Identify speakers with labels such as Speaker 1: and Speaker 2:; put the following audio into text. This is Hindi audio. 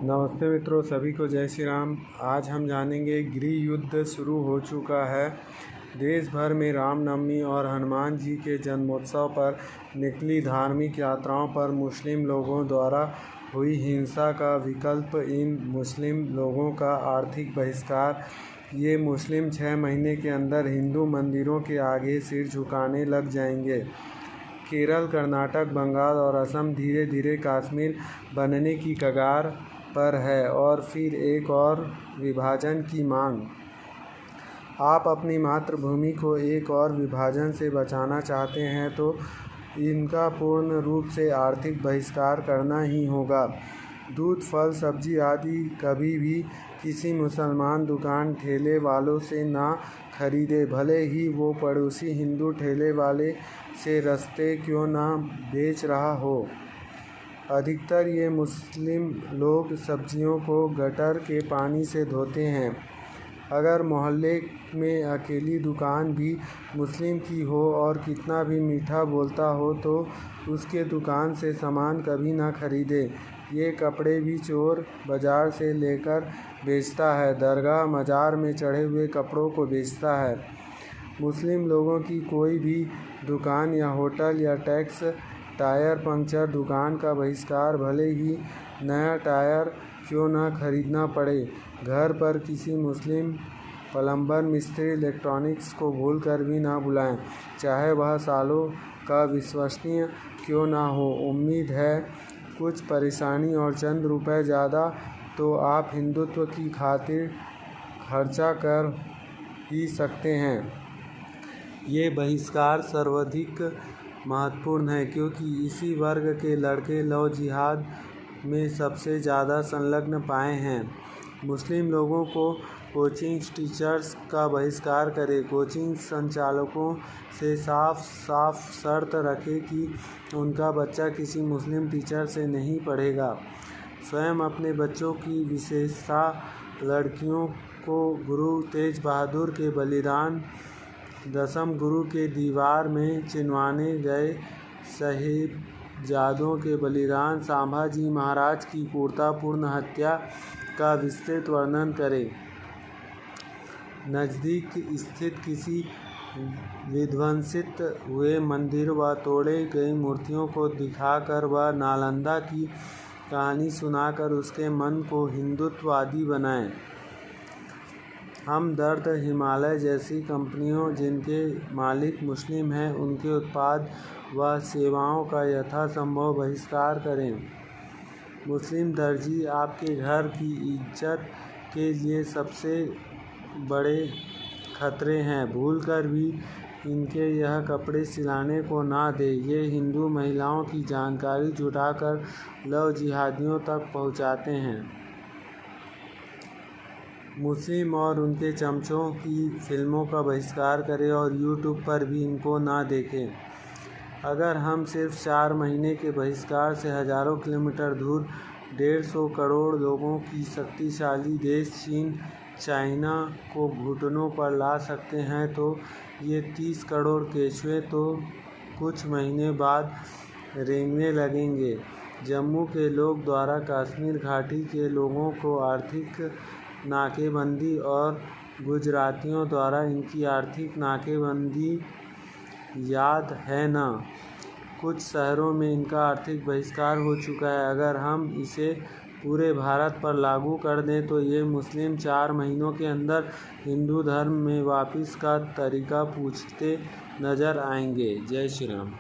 Speaker 1: नमस्ते मित्रों, सभी को जय श्री राम। आज हम जानेंगे गृह युद्ध शुरू हो चुका है। देश भर में रामनवमी और हनुमान जी के जन्मोत्सव पर निकली धार्मिक यात्राओं पर मुस्लिम लोगों द्वारा हुई हिंसा का विकल्प इन मुस्लिम लोगों का आर्थिक बहिष्कार। ये मुस्लिम 6 महीने के अंदर हिंदू मंदिरों के आगे सिर झुकाने लग जाएंगे। केरल, कर्नाटक, बंगाल और असम धीरे धीरे कश्मीर बनने की कगार पर है और फिर एक और विभाजन की मांग। आप अपनी मातृभूमि को एक और विभाजन से बचाना चाहते हैं तो इनका पूर्ण रूप से आर्थिक बहिष्कार करना ही होगा। दूध, फल, सब्जी आदि कभी भी किसी मुसलमान दुकान ठेले वालों से ना खरीदे, भले ही वो पड़ोसी हिंदू ठेले वाले से सस्ते क्यों ना बेच रहा हो। अधिकतर ये मुस्लिम लोग सब्जियों को गटर के पानी से धोते हैं। अगर मोहल्ले में अकेली दुकान भी मुस्लिम की हो और कितना भी मीठा बोलता हो तो उसके दुकान से सामान कभी ना खरीदे। ये कपड़े भी चोर बाज़ार से लेकर बेचता है, दरगाह मज़ार में चढ़े हुए कपड़ों को बेचता है। मुस्लिम लोगों की कोई भी दुकान या होटल या टैक्स टायर पंक्चर दुकान का बहिष्कार, भले ही नया टायर क्यों ना खरीदना पड़े। घर पर किसी मुस्लिम प्लम्बर, मिस्त्री, इलेक्ट्रॉनिक्स को भूलकर भी ना बुलाएं, चाहे वह सालों का विश्वसनीय क्यों ना हो। उम्मीद है कुछ परेशानी और चंद रुपए ज़्यादा तो आप हिंदुत्व की खातिर खर्चा कर ही सकते हैं। ये बहिष्कार सर्वाधिक महत्वपूर्ण है क्योंकि इसी वर्ग के लड़के लव जिहाद में सबसे ज़्यादा संलग्न पाए हैं। मुस्लिम लोगों को कोचिंग टीचर्स का बहिष्कार करें। कोचिंग संचालकों से साफ शर्त रखें कि उनका बच्चा किसी मुस्लिम टीचर से नहीं पढ़ेगा। स्वयं अपने बच्चों की विशेषता लड़कियों को गुरु तेज बहादुर के बलिदान, दसम गुरु के दीवार में चिनवाने गए साहिबजादों के बलिदान, संभाजी महाराज की क्रूरतापूर्ण हत्या का विस्तृत वर्णन करें। नज़दीक स्थित किसी विध्वंसित हुए मंदिर व तोड़े गई मूर्तियों को दिखाकर व नालंदा की कहानी सुनाकर उसके मन को हिंदुत्ववादी बनाएं। हमदर्द हिमालय जैसी कंपनियों जिनके मालिक मुस्लिम हैं, उनके उत्पाद व सेवाओं का यथासंभव बहिष्कार करें। मुस्लिम दर्जी आपके घर की इज्जत के लिए सबसे बड़े खतरे हैं। भूलकर भी इनके यह कपड़े सिलाने को ना दें। ये हिंदू महिलाओं की जानकारी जुटाकर लव जिहादियों तक पहुंचाते हैं। मुस्लिम और उनके चमचों की फिल्मों का बहिष्कार करें और यूट्यूब पर भी इनको ना देखें। अगर हम सिर्फ 4 महीने के बहिष्कार से हज़ारों किलोमीटर दूर 150 करोड़ लोगों की शक्तिशाली देश चीन, चाइना को घुटनों पर ला सकते हैं तो ये 30 करोड़ केचुए तो कुछ महीने बाद रेंगने लगेंगे। जम्मू के लोग द्वारा कश्मीर घाटी के लोगों को आर्थिक नाकेबंदी और गुजरातियों द्वारा इनकी आर्थिक नाकेबंदी याद है ना। कुछ शहरों में इनका आर्थिक बहिष्कार हो चुका है। अगर हम इसे पूरे भारत पर लागू कर दें तो ये मुस्लिम 4 महीनों के अंदर हिंदू धर्म में वापसी का तरीका पूछते नजर आएंगे। जय श्री राम।